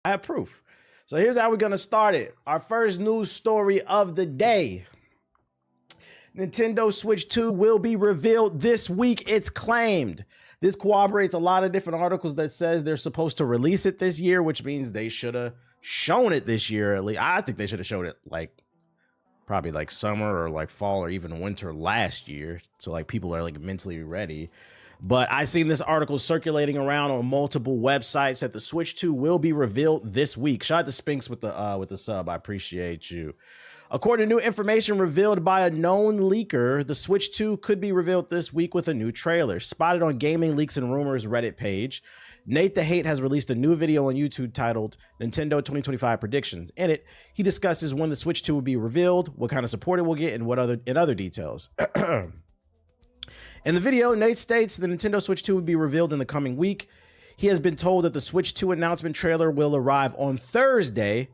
I have proof. So here's how we're going to start it. Our first news story of the day. Nintendo Switch 2 will be revealed this week, it's claimed. This corroborates a lot of different articles that says they're supposed to release it this year, which means they should have shown it this year at least. I think they should have showed it like probably like summer or like fall or even winter last year. So like people are like mentally ready. But I seen this article circulating around on multiple websites that the Switch 2 will be revealed this week. Shout out to Spinks with the sub. I appreciate you. According to new information revealed by a known leaker, the Switch 2 could be revealed this week with a new trailer. Spotted on Gaming Leaks and Rumors Reddit page, Nate the Hate has released a new video on YouTube titled Nintendo 2025 Predictions. In it, he discusses when the Switch 2 will be revealed, what kind of support it will get, and other details. In the video, Nate states the Nintendo Switch 2 will be revealed in the coming week. He has been told that the Switch 2 announcement trailer will arrive on Thursday,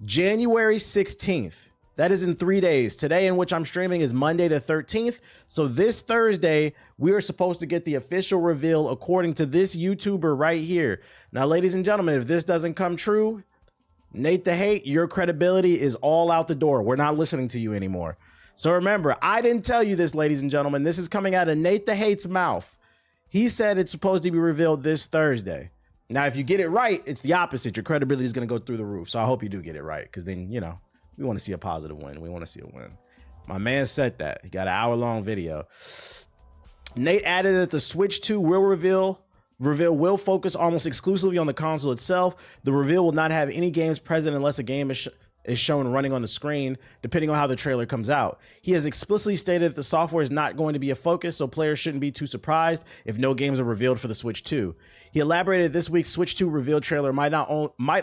January 16th. That is in 3 days. Today, in which I'm streaming, is Monday the 13th. So this Thursday, we are supposed to get the official reveal according to this YouTuber right here. Now, ladies and gentlemen, if this doesn't come true, Nate the Hate, your credibility is all out the door. We're not listening to you anymore. So remember, I didn't tell you this, ladies and gentlemen. This is coming out of Nate the Hate's mouth. He said it's supposed to be revealed this Thursday. Now, if you get it right, it's the opposite. Your credibility is going to go through the roof. So I hope you do get it right, because then, you know, we want to see a positive win. We want to see a win. My man said that. He got an hour-long video. Nate added that the Switch 2 will focus almost exclusively on the console itself. The reveal will not have any games present unless a game is shown running on the screen, depending on how the trailer comes out. He has explicitly stated that the software is not going to be a focus, so players shouldn't be too surprised if no games are revealed for the Switch 2. He elaborated this week's Switch 2 reveal trailer might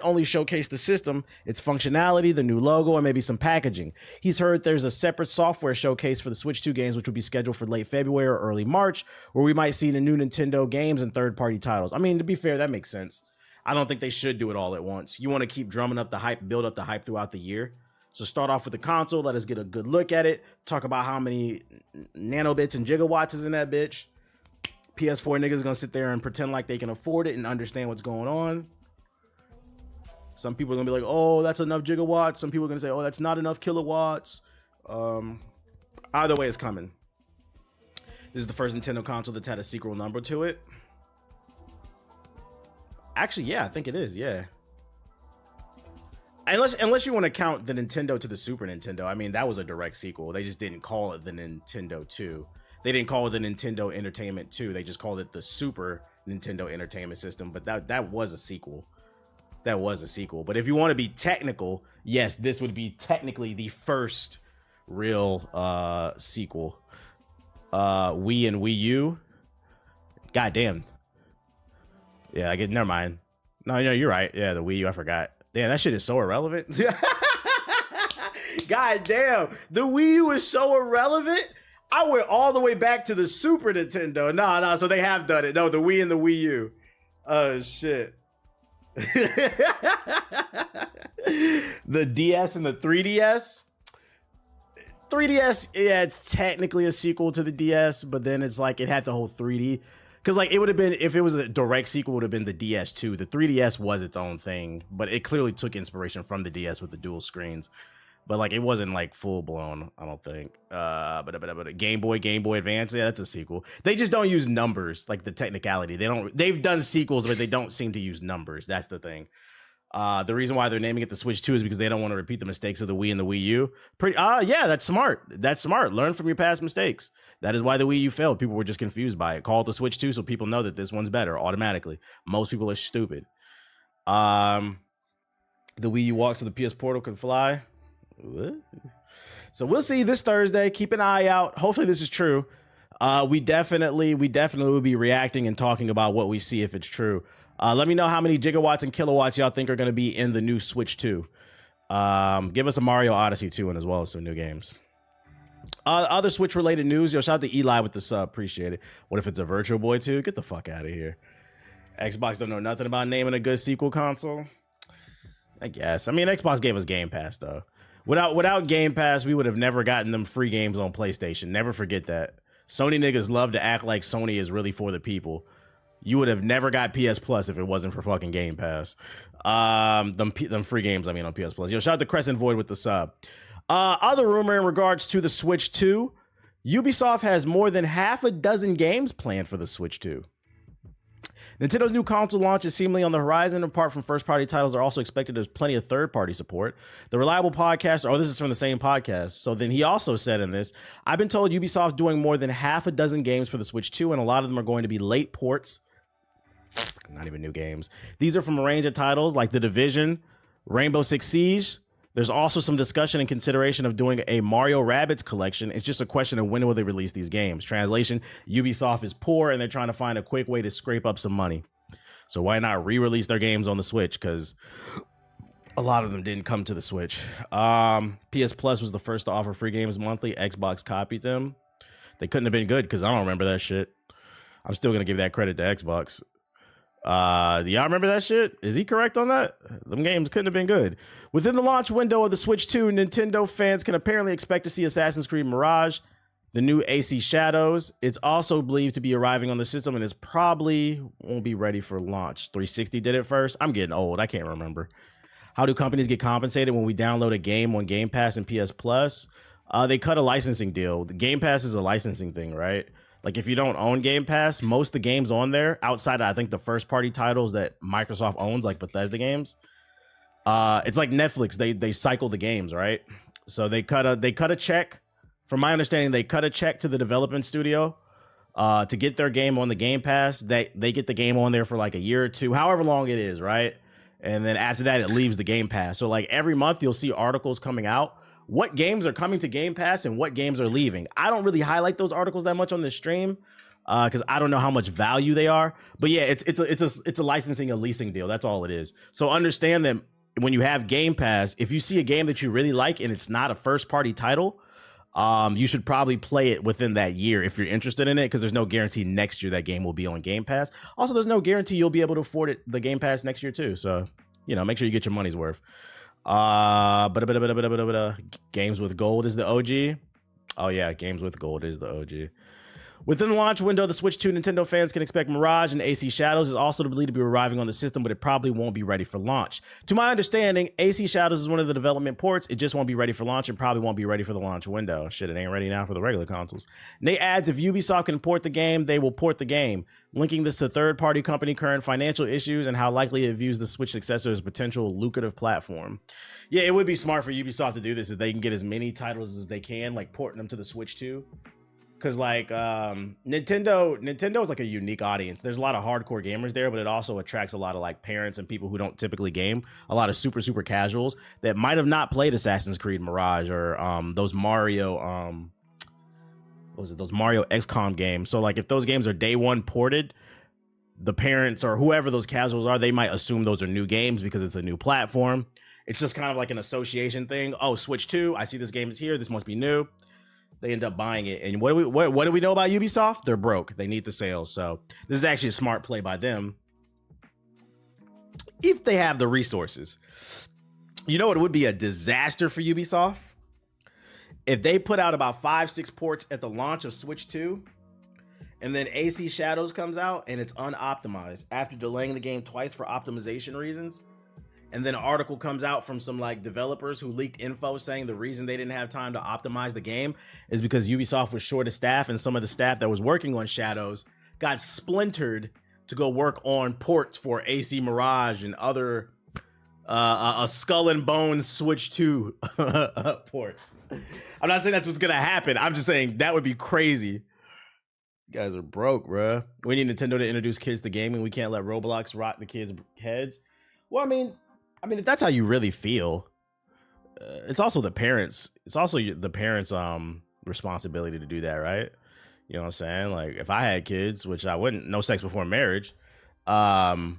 only showcase the system, its functionality, the new logo, and maybe some packaging. He's heard there's a separate software showcase for the Switch 2 games, which will be scheduled for late February or early March, where we might see the new Nintendo games and third-party titles. I mean, to be fair, that makes sense. I don't think they should do it all at once. You want to keep drumming up the hype, build up the hype throughout the year. So start off with the console, let us get a good look at it, talk about how many nanobits and gigawatts is in that bitch. PS4 niggas gonna sit there and pretend like they can afford it and understand what's going on. Some people are gonna be like, oh, that's enough gigawatts. Some people are gonna say, oh, that's not enough kilowatts. Either way, it's coming. This is the first Nintendo console that's had a secret number to it. Actually, yeah, I think it is, yeah. Unless you want to count the Nintendo to the Super Nintendo. I mean, that was a direct sequel. They just didn't call it the Nintendo 2. They didn't call it the Nintendo Entertainment 2. They just called it the Super Nintendo Entertainment System. But that was a sequel. That was a sequel. But if you want to be technical, yes, this would be technically the first real sequel. Wii and Wii U. Goddamn. Yeah, never mind. No, you're right. Yeah, the Wii U, I forgot. Damn, that shit is so irrelevant. God damn, the Wii U is so irrelevant. I went all the way back to the Super Nintendo. No, so they have done it. No, the Wii and the Wii U. Oh, shit. The DS and the 3DS. 3DS, yeah, it's technically a sequel to the DS, but then it's like it had the whole 3D. Because like it would have been, if it was a direct sequel, it would have been the DS2. The 3DS was its own thing, but it clearly took inspiration from the DS with the dual screens. But like it wasn't like full blown, I don't think. But Game Boy Advance, yeah, that's a sequel. They just don't use numbers, like the technicality. They've done sequels, but they don't seem to use numbers. That's the thing. The reason why they're naming it the Switch 2 is because they don't want to repeat the mistakes of the Wii and the Wii U. Yeah, that's smart. That's smart. Learn from your past mistakes. That is why the Wii U failed. People were just confused by it. Call it the Switch 2 so people know that this one's better automatically. Most people are stupid. The Wii U walks so the PS Portal can fly. What? So we'll see this Thursday. Keep an eye out. Hopefully this is true. We definitely will be reacting and talking about what we see if it's true. Let me know how many gigawatts and kilowatts y'all think are going to be in the new Switch 2. Give us a Mario Odyssey 2 and as well as some new games. Other Switch related news. Yo, shout out to Eli with the sub. Appreciate it. What if it's a Virtual Boy 2? Get the fuck out of here. Xbox don't know nothing about naming a good sequel console. I guess. I mean, Xbox gave us Game Pass though. Without Game Pass, we would have never gotten them free games on PlayStation. Never forget that. Sony niggas love to act like Sony is really for the people. You would have never got PS Plus if it wasn't for fucking Game Pass. Them free games, I mean, on PS Plus. Yo, shout out to Crescent Void with the sub. Other rumor in regards to the Switch 2, Ubisoft has more than half a dozen games planned for the Switch 2. Nintendo's new console launch is seemingly on the horizon. Apart from first-party titles, they're also expected there's plenty of third-party support. The Reliable podcast, this is from the same podcast. So then he also said in this, I've been told Ubisoft's doing more than half a dozen games for the Switch 2, and a lot of them are going to be late ports. Not even new games. These are from a range of titles like The Division, Rainbow Six Siege. There's also some discussion and consideration of doing a Mario Rabbids collection. It's just a question of when will they release these games. Translation, Ubisoft is poor and they're trying to find a quick way to scrape up some money. So why not re-release their games on the Switch? Because a lot of them didn't come to the Switch. PS Plus was the first to offer free games monthly. Xbox copied them. They couldn't have been good because I don't remember that shit. I'm still going to give that credit to Xbox. Do y'all remember that shit? Is he correct on that? Them games couldn't have been good. Within the launch window of the Switch 2, Nintendo fans can apparently expect to see Assassin's Creed Mirage, the new AC Shadows. It's also believed to be arriving on the system and is probably won't be ready for launch. 360 did it first. I'm getting old. I can't remember. How do companies get compensated when we download a game on Game Pass and PS Plus? They cut a licensing deal. The Game Pass is a licensing thing, right? Like if you don't own Game Pass, most of the games on there, outside of, I think, the first party titles that Microsoft owns, like Bethesda games, it's like Netflix. They cycle the games, right? So they cut a check. From my understanding, they cut a check to the development studio to get their game on the Game Pass. They get the game on there for like a year or two, however long it is, right? And then after that, it leaves the Game Pass. So like every month, you'll see articles coming out. What games are coming to Game Pass and what games are leaving. I don't really highlight those articles that much on this stream because I don't know how much value they are. But yeah, it's a licensing, a leasing deal. That's all it is. So understand that when you have Game Pass, if you see a game that you really like and it's not a first party title, you should probably play it within that year if you're interested in it, because there's no guarantee next year that game will be on Game Pass. Also, there's no guarantee you'll be able to afford the Game Pass next year too. So, make sure you get your money's worth. Games with Gold is the OG. Oh yeah, Games with Gold is the OG. Within the launch window, the Switch 2 Nintendo fans can expect Mirage and AC Shadows is also believed to be arriving on the system, but it probably won't be ready for launch. To my understanding, AC Shadows is one of the development ports. It just won't be ready for launch and probably won't be ready for the launch window. Shit, it ain't ready now for the regular consoles. Nate adds, if Ubisoft can port the game, they will port the game, linking this to third-party company current financial issues and how likely it views the Switch successor as a potential lucrative platform. Yeah, it would be smart for Ubisoft to do this if they can get as many titles as they can, like porting them to the Switch 2. Because like Nintendo is like a unique audience. There's a lot of hardcore gamers there, but it also attracts a lot of like parents and people who don't typically game. A lot of super casuals that might have not played Assassin's Creed Mirage or those Mario those Mario XCOM games. So like if those games are day one ported, the parents or whoever those casuals are, they might assume those are new games because it's a new platform. It's just kind of like an association thing. Oh, Switch 2, I see this game is here. This must be new. They end up buying it. And what do we know about Ubisoft? They're broke. They need the sales. So this is actually a smart play by them. If they have the resources. You know, it would be a disaster for Ubisoft if they put out about 5-6 ports at the launch of Switch 2 and then AC Shadows comes out and it's unoptimized after delaying the game twice for optimization reasons. And then an article comes out from some like developers who leaked info saying the reason they didn't have time to optimize the game is because Ubisoft was short of staff, and some of the staff that was working on Shadows got splintered to go work on ports for AC Mirage and other a Skull and Bones Switch 2 port. I'm not saying that's what's gonna happen. I'm just saying that would be crazy. You guys are broke, bruh. We need Nintendo to introduce kids to gaming. We can't let Roblox rock the kids' heads. Well, I mean, if that's how you really feel, it's also the parents. It's also the parents' responsibility to do that, right? You know what I'm saying? Like, if I had kids, which I wouldn't, no sex before marriage. They're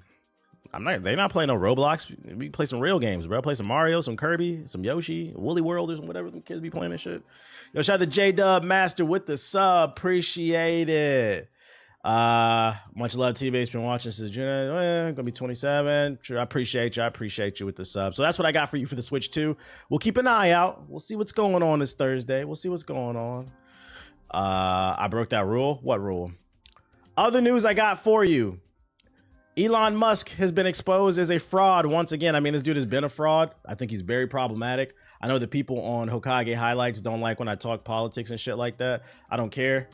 not playing no Roblox. We play some real games, bro. Play some Mario, some Kirby, some Yoshi, Woolly World, or whatever the kids be playing and shit. Yo, shout out to J-Dub Master with the sub. Appreciate it. Much love, T-Base. Been watching since June. Gonna be 27. Sure, I appreciate you with the sub. So that's what I got for you for the Switch 2. We'll keep an eye out. We'll see what's going on this Thursday. We'll see what's going on. I broke that rule. What rule? Other news I got for you. Elon Musk has been exposed as a fraud once again. I mean, this dude has been a fraud. I think he's very problematic. I know the people on Hokage Highlights don't like when I talk politics and shit like that. I don't care.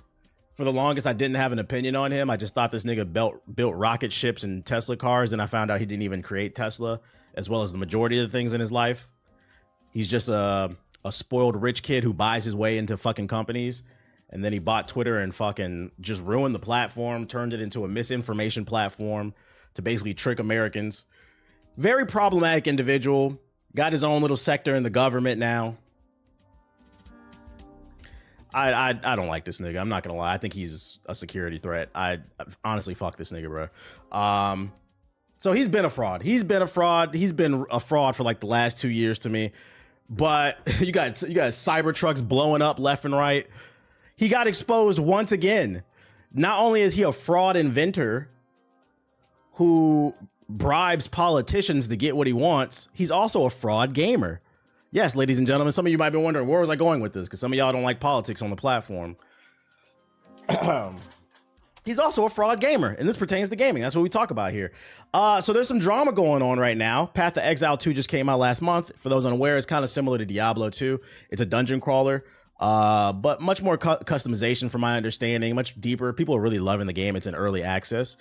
For the longest, I didn't have an opinion on him. I just thought this nigga built rocket ships and Tesla cars, and I found out he didn't even create Tesla, as well as the majority of the things in his life. He's just a spoiled rich kid who buys his way into fucking companies. And then he bought Twitter and fucking just ruined the platform, turned it into a misinformation platform to basically trick Americans. Very problematic individual. Got his own little sector in the government now. I don't like this nigga. I'm not gonna lie. I think he's a security threat. I honestly fuck this nigga, bro. So he's been a fraud. He's been a fraud. He's been a fraud for like the last 2 years to me. But you got Cybertrucks blowing up left and right. He got exposed once again. Not only is he a fraud inventor who bribes politicians to get what he wants, he's also a fraud gamer. Yes, ladies and gentlemen, some of you might be wondering, where was I going with this? Because some of y'all don't like politics on the platform. He's also a fraud gamer, and this pertains to gaming. That's what we talk about here. So there's some drama going on right now. Path of Exile 2 just came out last month. For those unaware, it's kind of similar to Diablo 2. It's a dungeon crawler, but much more customization from my understanding, much deeper. People are really loving the game. It's in early access.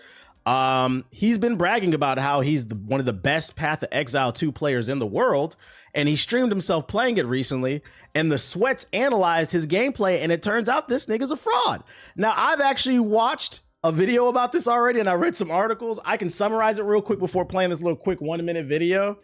He's been bragging about how he's one of the best Path of Exile 2 players in the world, and he streamed himself playing it recently, and the Sweats analyzed his gameplay, and it turns out this nigga's a fraud. Now, I've actually watched a video about this already, and I read some articles. I can summarize it real quick before playing this little quick 1-minute video.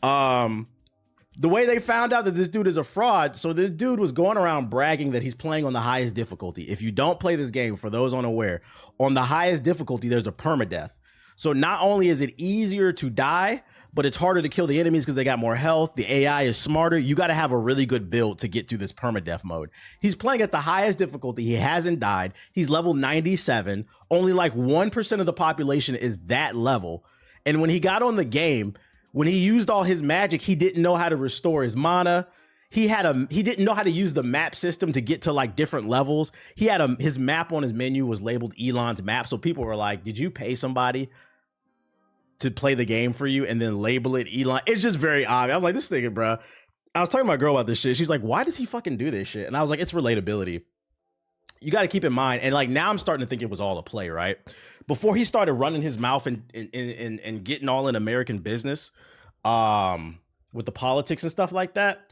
The way they found out that this dude is a fraud, so this dude was going around bragging that he's playing on the highest difficulty. If you don't play this game, for those unaware, on the highest difficulty, there's a permadeath. So not only is it easier to die, but it's harder to kill the enemies because they got more health. The AI is smarter. You got to have a really good build to get through this permadeath mode. He's playing at the highest difficulty. He hasn't died. He's level 97. Only like 1% of the population is that level. And when he got on the game, when he used all his magic, he didn't know how to restore his mana. He didn't know how to use the map system to get to like different levels. His map on his menu was labeled Elon's map. So people were like, did you pay somebody to play the game for you and then label it Elon? It's just very obvious. I'm like, this nigga, bro. I was talking to my girl about this shit. She's like, why does he fucking do this shit? And I was like, it's relatability. You got to keep in mind. And like, now I'm starting to think it was all a play, right? Before he started running his mouth and getting all in American business with the politics and stuff like that.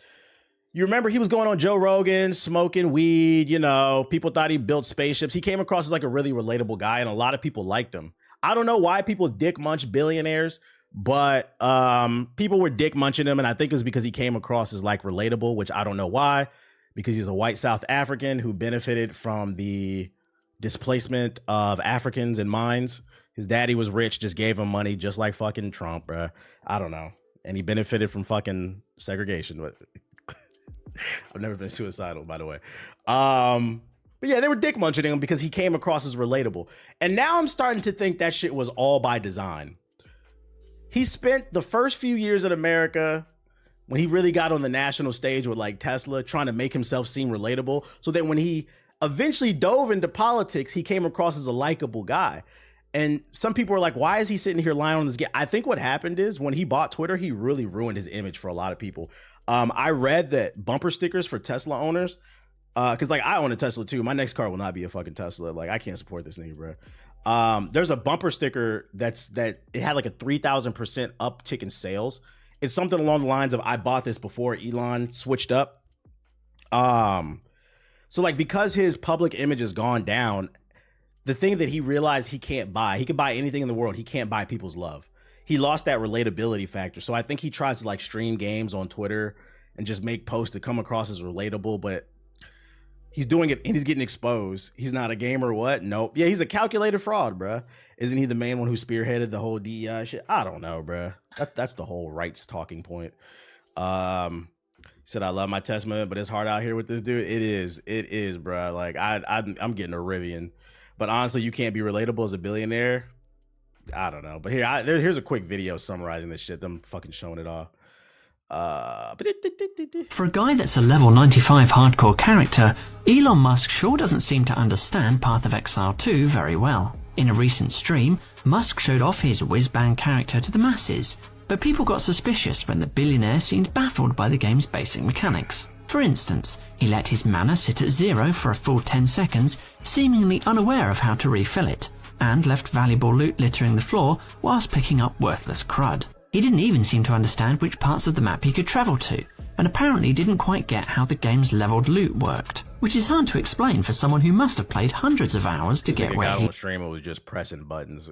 You remember he was going on Joe Rogan, smoking weed, you know, people thought he built spaceships. He came across as like a really relatable guy, and a lot of people liked him. I don't know why people dick munch billionaires, but people were dick munching him, and I think it was because he came across as like relatable, which I don't know why, because he's a white South African who benefited from the displacement of Africans in mines. His daddy was rich, just gave him money, just like fucking Trump, bruh. I don't know. And he benefited from fucking segregation. But I've never been suicidal, by the way. But yeah, they were dick munching him because he came across as relatable. And now I'm starting to think that shit was all by design. He spent the first few years in America, when he really got on the national stage with like Tesla, trying to make himself seem relatable, so that when he eventually dove into politics, he came across as a likable guy. And some people are like, why is he sitting here lying on this game? I think what happened is when he bought Twitter, he really ruined his image for a lot of people. I read that bumper stickers for Tesla owners, because like I own a Tesla too. My next car will not be a fucking Tesla. Like I can't support this nigga, bro. There's a bumper sticker that it had like a 3,000% uptick in sales. It's something along the lines of, I bought this before Elon switched up. So like, because his public image has gone down, the thing that he realized he can't buy, he could buy anything in the world, he can't buy people's love. He lost that relatability factor. So I think he tries to like stream games on Twitter and just make posts that come across as relatable, but he's doing it and he's getting exposed. He's not a gamer, what? Nope. Yeah, he's a calculated fraud, bruh. Isn't he the main one who spearheaded the whole DEI shit? I don't know, bruh. That's the whole rights talking point. He said, I love my testament, but it's hard out here with this dude. It is, bruh. Like I'm getting a Rivian. But honestly, you can't be relatable as a billionaire. I don't know. But here's a quick video summarizing this shit. Them fucking showing it off. For a guy that's a level 95 hardcore character, Elon Musk sure doesn't seem to understand Path of Exile 2 very well. In a recent stream, Musk showed off his whiz-bang character to the masses, but people got suspicious when the billionaire seemed baffled by the game's basic mechanics. For instance, he let his mana sit at 0 for a full 10 seconds, seemingly unaware of how to refill it, and left valuable loot littering the floor whilst picking up worthless crud. He didn't even seem to understand which parts of the map he could travel to, and apparently didn't quite get how the game's leveled loot worked, which is hard to explain for someone who must have played hundreds of hours to get where he streamer was just pressing buttons.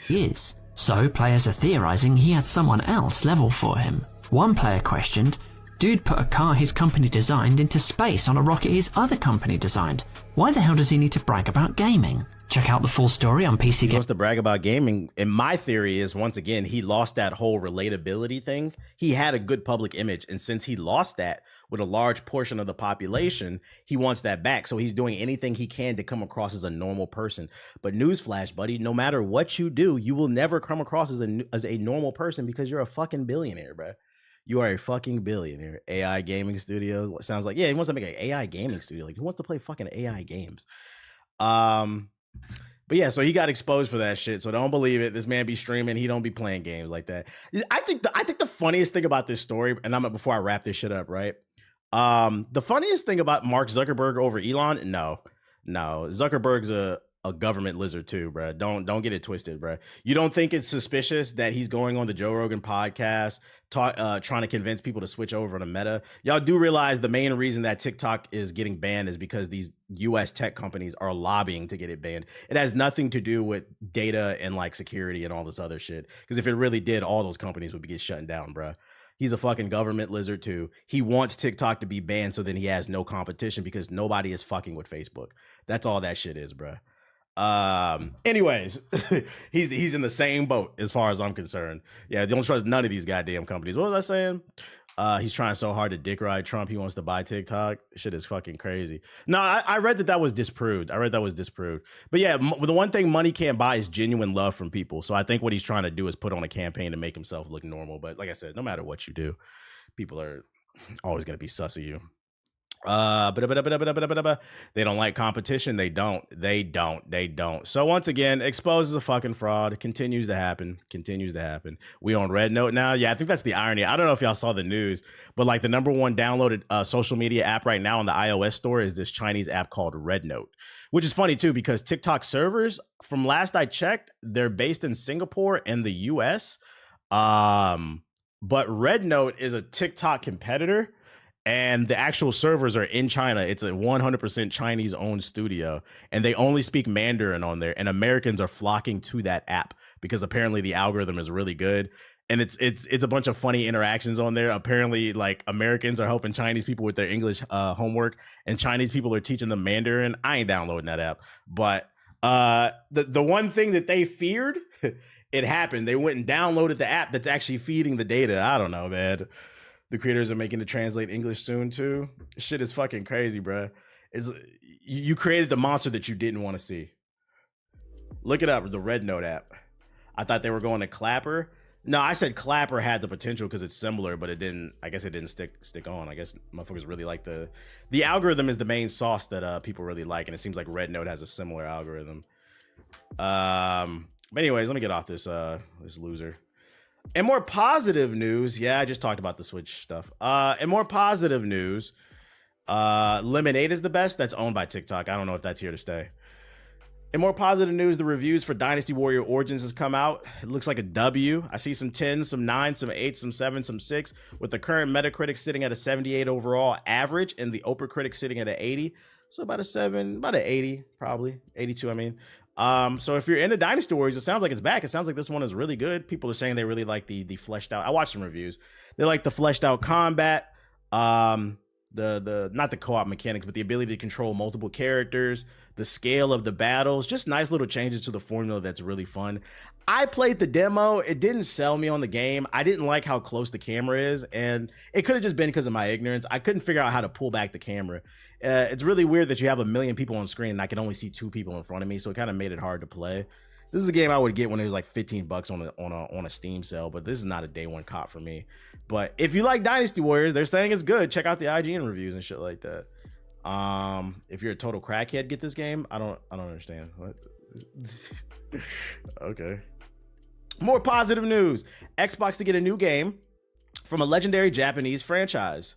is. So players are theorizing he had someone else level for him. One player questioned, "Dude put a car his company designed into space on a rocket his other company designed. Why the hell does he need to brag about gaming?" Check out the full story on PC He wants to brag about gaming. And my theory is, once again, he lost that whole relatability thing. He had a good public image. And since he lost that with a large portion of the population, he wants that back. So he's doing anything he can to come across as a normal person. But newsflash, buddy, no matter what you do, you will never come across as a normal person because you're a fucking billionaire, bro. You are a fucking billionaire. AI gaming studio. Sounds like, yeah, he wants to make an AI gaming studio. Like, who wants to play fucking AI games? But yeah, so he got exposed for that shit. So don't believe it. This man be streaming. He don't be playing games like that. I think the funniest thing about this story, and before I wrap this shit up, right? The funniest thing about Mark Zuckerberg over Elon, no, Zuckerberg's a government lizard too, bro. Don't get it twisted, bro. You don't think it's suspicious that he's going on the Joe Rogan podcast, trying to convince people to switch over to Meta? Y'all do realize the main reason that TikTok is getting banned is because these US tech companies are lobbying to get it banned. It has nothing to do with data and like security and all this other shit. Because if it really did, all those companies would get shut down, bro. He's a fucking government lizard too. He wants TikTok to be banned so then he has no competition because nobody is fucking with Facebook. That's all that shit is, bro. Anyways, he's in the same boat as far as I'm concerned. Yeah, don't trust none of these goddamn companies. What was I saying? He's trying so hard to dick ride Trump. He wants to buy TikTok. Shit is fucking crazy. No, I read that was disproved. But yeah, the one thing money can't buy is genuine love from people. So I think what he's trying to do is put on a campaign to make himself look normal. But like I said, no matter what you do, people are always going to be sus of you. They don't like competition. They don't. So once again, exposes a fucking fraud. Continues to happen. We on Red Note now. Yeah, I think that's the irony. I don't know if y'all saw the news, but like the number one downloaded social media app right now on the iOS store is this Chinese app called Red Note, which is funny too because TikTok servers, from last I checked, they're based in Singapore and the US. But Red Note is a TikTok competitor. And the actual servers are in China. It's a 100% Chinese owned studio and they only speak Mandarin on there. And Americans are flocking to that app because apparently the algorithm is really good. And it's a bunch of funny interactions on there. Apparently, like Americans are helping Chinese people with their English homework and Chinese people are teaching them Mandarin. I ain't downloading that app. But the one thing that they feared, it happened. They went and downloaded the app that's actually feeding the data. I don't know, man. The creators are making it translate English soon too. Shit is fucking crazy, bro. You created the monster that you didn't want to see. Look it up, the Red Note app. I thought they were going to Clapper. No, I said Clapper had the potential because it's similar, but it didn't. I guess it didn't stick on. I guess motherfuckers really like the algorithm is the main sauce that people really like, and it seems like Red Note has a similar algorithm. But anyways, let me get off this loser. In more positive news, yeah, I just talked about the Switch stuff. In more positive news, Lemonade is the best. That's owned by TikTok. I don't know if that's here to stay. In more positive news, the reviews for Dynasty Warrior Origins has come out. It looks like a W. I see some 10s, some 9s, some 8s, some 7s, some 6, with the current Metacritic sitting at a 78 overall average and the OpenCritic sitting at an 80. So about an 80, probably. 82, I mean. So if you're into Dynasty Warriors, it sounds like it's back. It sounds like this one is really good. People are saying they really like the fleshed out. I watched some reviews. They like the fleshed out combat, the not the co-op mechanics, but the ability to control multiple characters, the scale of the battles, just nice little changes to the formula that's really fun. I played the demo. It didn't sell me on the game. I didn't like how close the camera is, and it could have just been because of my ignorance. I couldn't figure out how to pull back the camera. It's really weird that you have a million people on screen and I can only see 2 people in front of me, so it kind of made it hard to play. This is a game I would get when it was like $15 on a Steam sale, but this is not a day one cop for me. But if you like Dynasty Warriors, they're saying it's good. Check out the IGN reviews and shit like that. If you're a total crackhead, get this game. I don't understand. What? Okay. More positive news. Xbox to get a new game from a legendary Japanese franchise.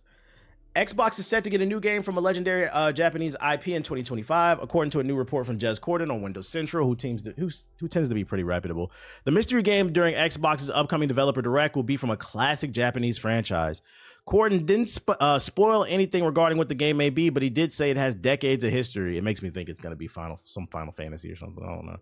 Xbox is set to get a new game from a legendary Japanese IP in 2025, according to a new report from Jez Corden on Windows Central, who tends to be pretty reputable. The mystery game during Xbox's upcoming developer direct will be from a classic Japanese franchise. Corden didn't spoil anything regarding what the game may be, but he did say it has decades of history. It makes me think it's going to be some Final Fantasy or something. I don't know.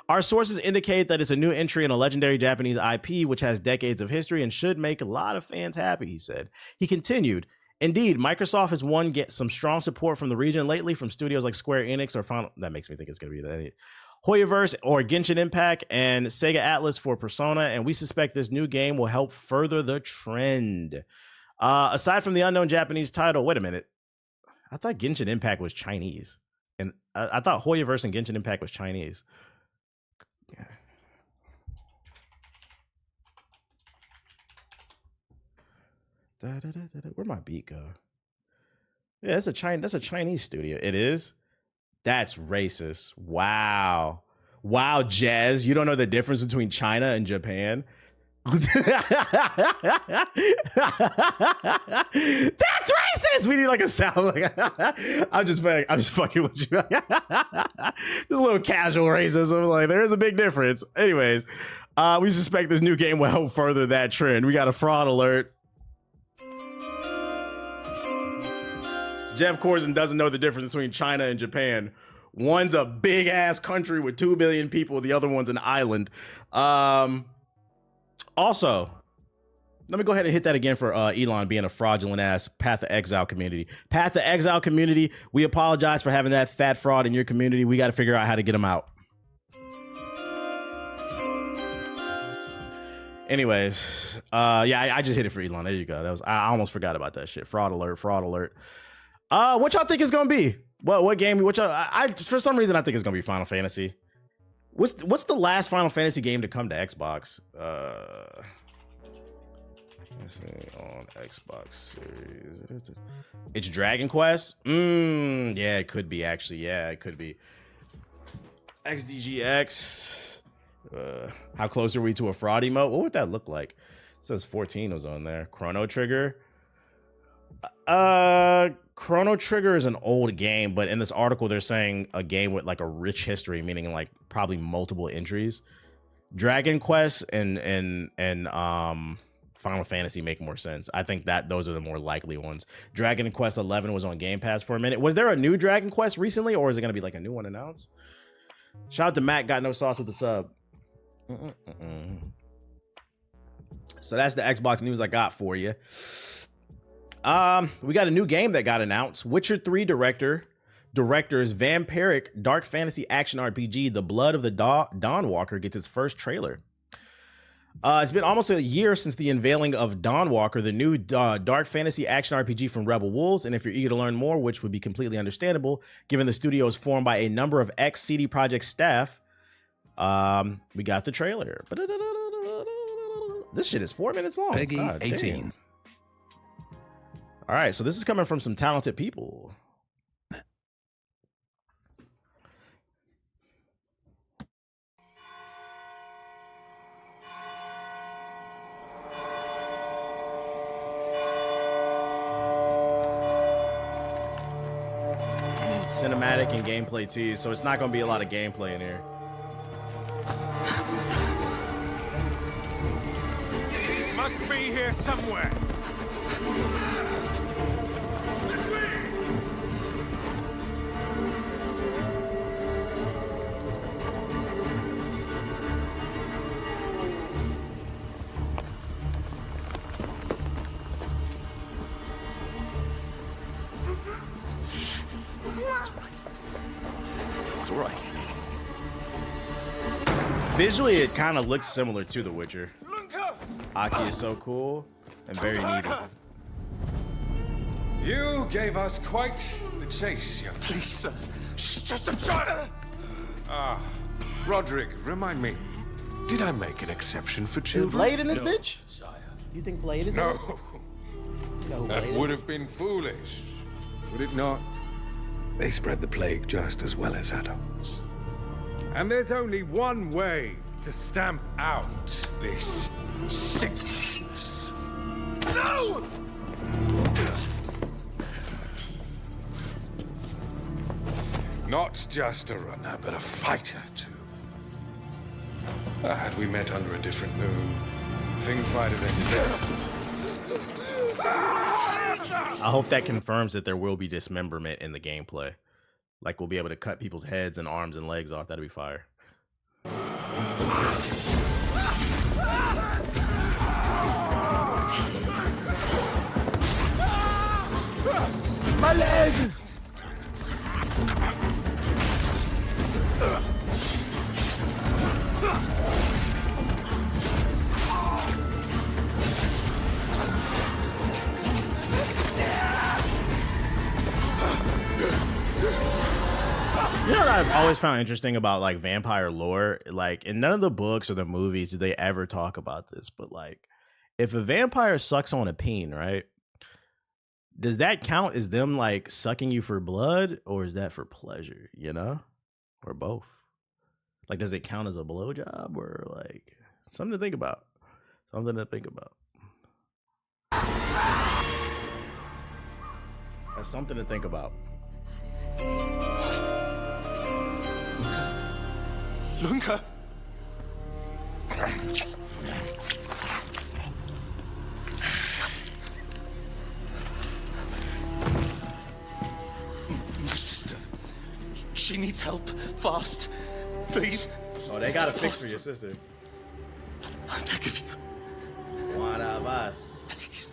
Our sources indicate that it's a new entry in a legendary Japanese IP, which has decades of history and should make a lot of fans happy, he said. He continued, indeed, Microsoft has get some strong support from the region lately from studios like Square Enix or Final. That makes me think it's going to be that. Hoyoverse or Genshin Impact and Sega Atlas for Persona, and we suspect this new game will help further the trend. Aside from the unknown Japanese title, wait a minute. I thought Genshin Impact was Chinese. And I thought Hoyoverse and Genshin Impact was Chinese. Yeah. Where'd my beat go? Yeah, that's a Chinese studio. It is? That's racist. Wow. Wow, Jazz. You don't know the difference between China and Japan? That's racist. We need like a sound. Like, I'm just fucking with you. Just a little casual racism. Like, there is a big difference. Anyways, we suspect this new game will help further that trend. We got a fraud alert. Jeff Corzin doesn't know the difference between China and Japan. One's a big ass country with 2 billion people. The other one's an island. Also, let me go ahead and hit that again for Elon being a fraudulent ass Path of Exile community. Path of Exile community, we apologize for having that fat fraud in your community. We got to figure out how to get him out. Anyways, yeah, I just hit it for Elon. There you go. I almost forgot about that shit. Fraud alert, fraud alert. What y'all think it's gonna be? What game? I for some reason I think it's gonna be Final Fantasy. What's the last Final Fantasy game to come to Xbox? Let's see, on Xbox Series. It's Dragon Quest. Yeah, it could be actually. Yeah, it could be. XDGX. How close are we to a fraud emote? What would that look like? It says 14 was on there. Chrono Trigger. Chrono Trigger is an old game, but in this article they're saying a game with like a rich history, meaning like probably multiple entries. Dragon Quest and Final Fantasy make more sense. I think that those are the more likely ones. Dragon Quest 11 was on Game Pass for a minute. Was there a new Dragon Quest recently, or is it going to be like a new one announced? Shout out to Matt, got no sauce with the sub. So that's the Xbox news I got for you. We got a new game that got announced. Witcher 3 directors Vampiric dark fantasy action RPG, The Blood of the Dawnwalker gets its first trailer. It's been almost a year since the unveiling of Dawnwalker, the new dark fantasy action RPG from Rebel Wolves. And if you're eager to learn more, which would be completely understandable, given the studio is formed by a number of ex-CD Projekt staff, we got the trailer. This shit is 4 minutes long. Peggy 18. Damn. All right, so this is coming from some talented people. Cinematic and gameplay tease, so it's not going to be a lot of gameplay in here. It must be here somewhere. It's all right. Visually, it kind of looks similar to The Witcher. Aki is so cool and very needy. You gave us quite the chase, young. Please, sir. She's just a child. Roderick, remind me, did I make an exception for Is children? Blade in this bitch? Sire. You think Blade is in it? No, You know who that Blade would is? have been foolish, would it not? They spread the plague just as well as adults. And there's only one way to stamp out this sickness. No! Not just a runner, but a fighter, too. Had we met under a different moon, things might have ended there. I hope that confirms that there will be dismemberment in the gameplay. Like, we'll be able to cut people's heads and arms and legs off. That'd be fire. My leg! You know what I've always found interesting about like vampire lore? Like in none of the books or the movies do they ever talk about this, but like if a vampire sucks on a peen, right? Does that count as them like sucking you for blood, or is that for pleasure, you know? Or both? Like, does it count as a blowjob, or like something to think about? Something to think about. That's something to think about. Lunka! My sister. She needs help. Fast. Please. Oh, they got a fix for your sister. I beg of you. One of us. Please.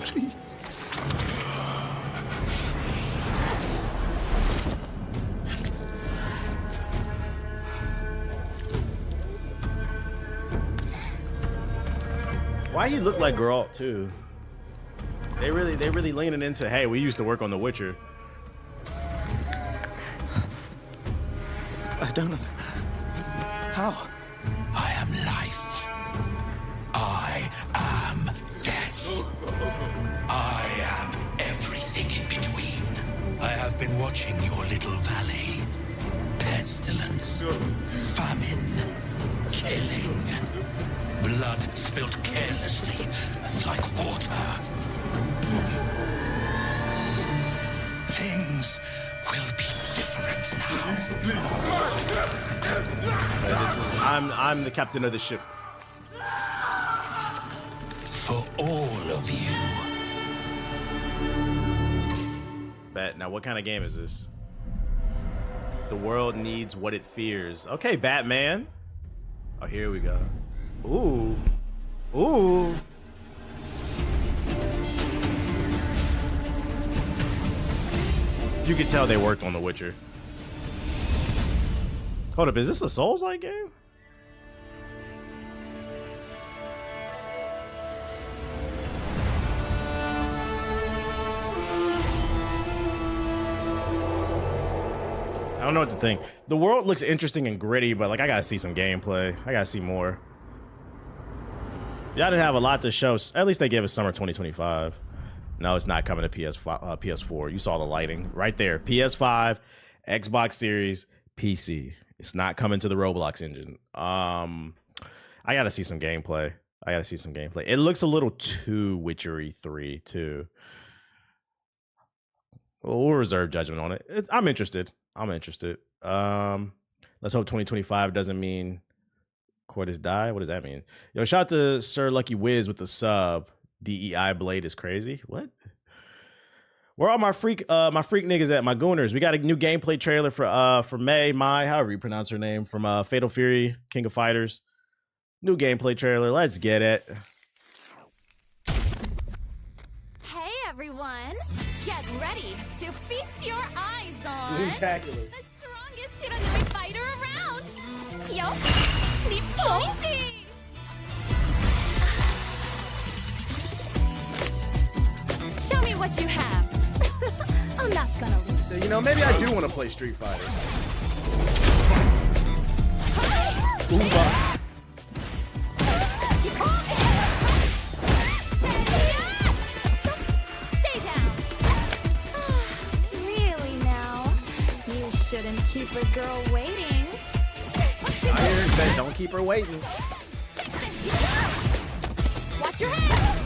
Please. Why you look like Geralt too? They really leaning into, hey, we used to work on The Witcher. I don't know. How? I am life. I am death. I am everything in between. I have been watching your little valley. Pestilence, famine, killing. Blood spilled carelessly, like water. Things will be different now. I'm the captain of the ship. For all of you. Bet. Now, what kind of game is this? The world needs what it fears. Okay, Batman. Oh, here we go. Ooh. Ooh. You could tell they worked on The Witcher. Hold up, is this a Souls-like game? I don't know what to think. The world looks interesting and gritty, but like I gotta see some gameplay. I gotta see more. Y'all didn't have a lot to show. At least they gave us summer 2025. No, it's not coming to PS4. You saw the lighting right there. PS5, Xbox Series, PC. It's not coming to the Roblox engine. I gotta see some gameplay. It looks a little too Witchery 3 too. We'll reserve judgment on it. I'm interested. Let's hope 2025 doesn't mean Cortis die. What does that mean? Yo, shout out to Sir Lucky Wiz with the sub. DEI Blade is crazy. What? Where are my freak niggas at? My gooners. We got a new gameplay trailer for Mai, however you pronounce her name, from Fatal Fury, King of Fighters. New gameplay trailer. Let's get it. Hey everyone! Get ready to feast your eyes on Spectacular. the strongest Shiranui fighter around! Yo, Nippoichi! Show me what you have. I'm not gonna lose. So, you know, maybe I do want to play Street Fighter. Oomba. Stay down. Really now? You shouldn't keep keep a girl waiting. I hear it say, don't keep her waiting. Watch your head.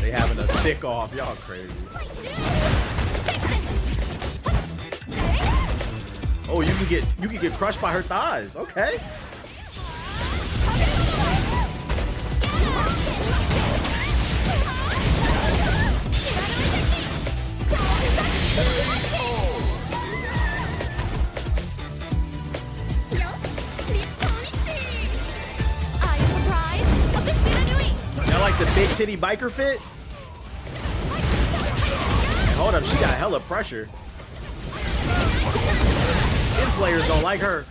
They having a thick off. Y'all crazy. Oh, you can get crushed by her thighs. Okay. Y'all like the big titty biker fit? Hold up, she got hella pressure. Them players don't like her.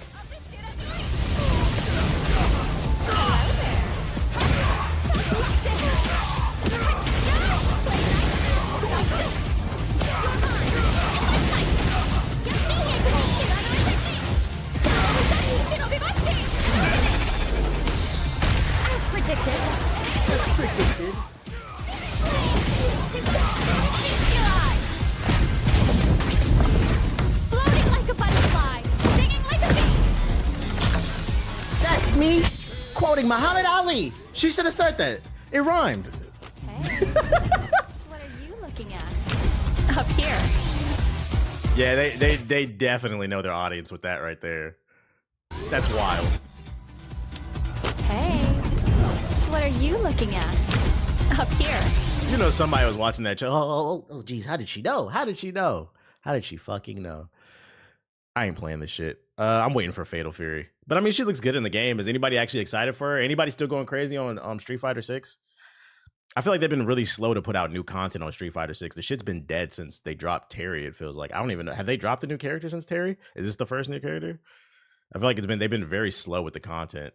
As predicted. Floating like a butterfly, singing like a bee. That's me quoting Muhammad Ali. She should have said that. It rhymed. Hey, what are you looking at? Up here. Yeah, they definitely know their audience with that right there. That's wild. Hey, what are you looking at? Up here. You know somebody was watching that show. Oh, geez, how did she know? How did she know? How did she fucking know? I ain't playing this shit. I'm waiting for Fatal Fury. But I mean, she looks good in the game. Is anybody actually excited for her? Anybody still going crazy on Street Fighter 6? I feel like they've been really slow to put out new content on Street Fighter 6. The shit's been dead since they dropped Terry, it feels like. I don't even know. Have they dropped a new character since Terry? Is this the first new character? I feel like they've been very slow with the content.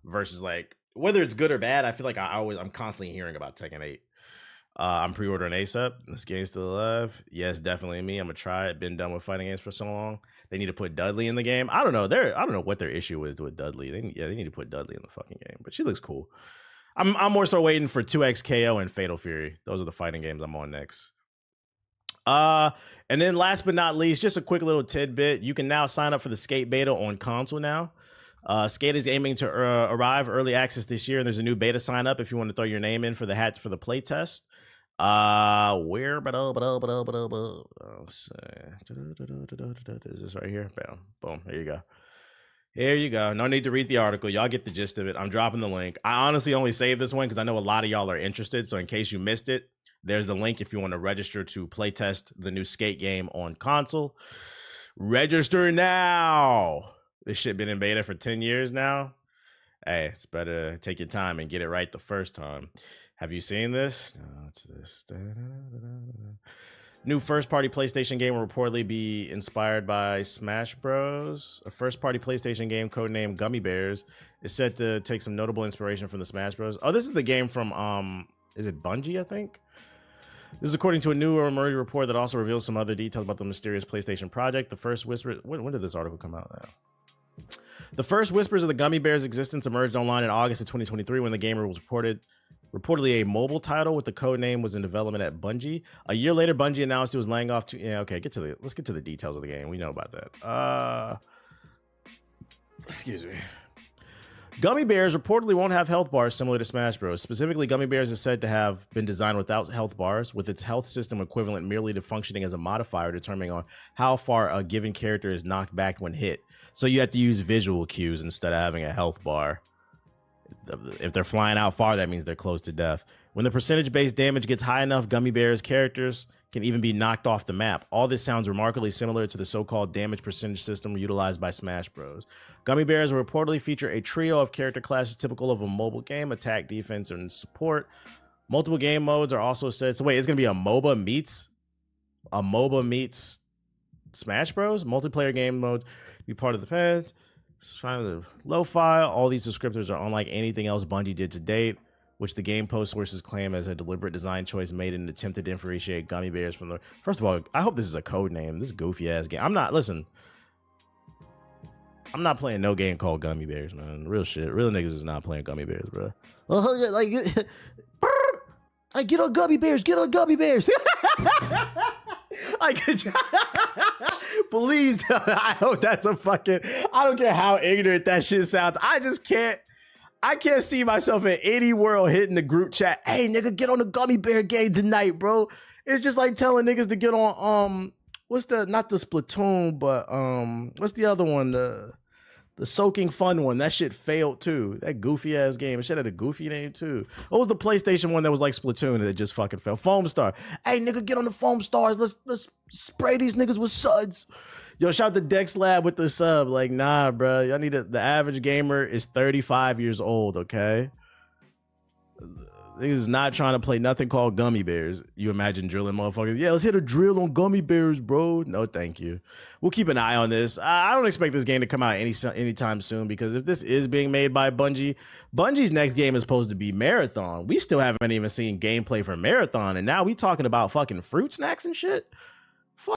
Versus like whether it's good or bad, I feel like I'm constantly hearing about Tekken 8. I'm pre-ordering ASAP. This game's still alive. Yes, definitely me. I'm gonna try it. Been done with fighting games for so long. They need to put Dudley in the game. I don't know. I don't know what their issue is with Dudley. They need to put Dudley in the fucking game. But she looks cool. I'm more so waiting for 2XKO and Fatal Fury. Those are the fighting games I'm on next. And then last but not least, just a quick little tidbit. You can now sign up for the Skate beta on console now. Skate is aiming to arrive early access this year, and there's a new beta sign up if you want to throw your name in for the play test. Where is this right here? Bam, boom, there you go. Here you go. No need to read the article. Y'all get the gist of it. I'm dropping the link. I honestly only saved this one because I know a lot of y'all are interested. So in case you missed it, there's the link if you want to register to playtest the new Skate game on console. Register now. This shit been in beta for 10 years now. Hey, it's better to take your time and get it right the first time. Have you seen this? No, it's this. New first-party PlayStation game will reportedly be inspired by Smash Bros. A first-party PlayStation game codenamed Gummy Bears is set to take some notable inspiration from the Smash Bros. Oh, this is the game from, is it Bungie, I think? This is according to a new emerging report that also reveals some other details about the mysterious PlayStation project. The first whisper... When did this article come out now? The first whispers of the Gummy Bears' existence emerged online in August of 2023 when the game was reportedly a mobile title with the code name was in development at Bungie. A year later, Bungie announced it was laying off let's get to the details of the game. We know about that. Excuse me. Gummy Bears reportedly won't have health bars similar to Smash Bros. Specifically, Gummy Bears is said to have been designed without health bars, with its health system equivalent merely to functioning as a modifier determining on how far a given character is knocked back when hit. So you have to use visual cues instead of having a health bar. If they're flying out far, that means they're close to death. When the percentage-based damage gets high enough, Gummy Bears characters can even be knocked off the map. All this sounds remarkably similar to the so-called damage percentage system utilized by Smash Bros. Gummy Bears will reportedly feature a trio of character classes typical of a mobile game: attack, defense, and support. Multiple game modes are also said. So wait, it's gonna be a MOBA meets Smash Bros. Multiplayer game modes be part of the pad. Trying to lo-fi. All these descriptors are unlike anything else Bungie did to date, which the game post sources claim as a deliberate design choice made in an attempt to differentiate Gummy Bears from the... First of all, I hope this is a code name. This goofy ass game. I'm not playing no game called Gummy Bears, man. Real shit. Real niggas is not playing Gummy Bears, bro. Like, get on Gummy Bears. Get on Gummy Bears. Like, please, I hope that's a fucking. I don't care how ignorant that shit sounds. I just can't. I can't see myself in any world hitting the group chat. Hey, nigga, get on the gummy bear game tonight, bro. It's just like telling niggas to get on what's the not the Splatoon, but what's the other one? The soaking fun one. That shit failed too. That goofy ass game. It should have a goofy name too. What was the PlayStation one that was like Splatoon and it just fucking failed? Foam Star. Hey nigga, get on the Foam Stars. Let's spray these niggas with suds. Yo, shout out to Dex Lab with the sub. Like, nah, bro. Y'all need the average gamer is 35 years old, okay? Niggas is not trying to play nothing called gummy bears. You imagine drilling motherfuckers. Yeah, let's hit a drill on gummy bears, bro. No, thank you. We'll keep an eye on this. I don't expect this game to come out anytime soon because if this is being made by Bungie, Bungie's next game is supposed to be Marathon. We still haven't even seen gameplay for Marathon, and now we talking about fucking fruit snacks and shit.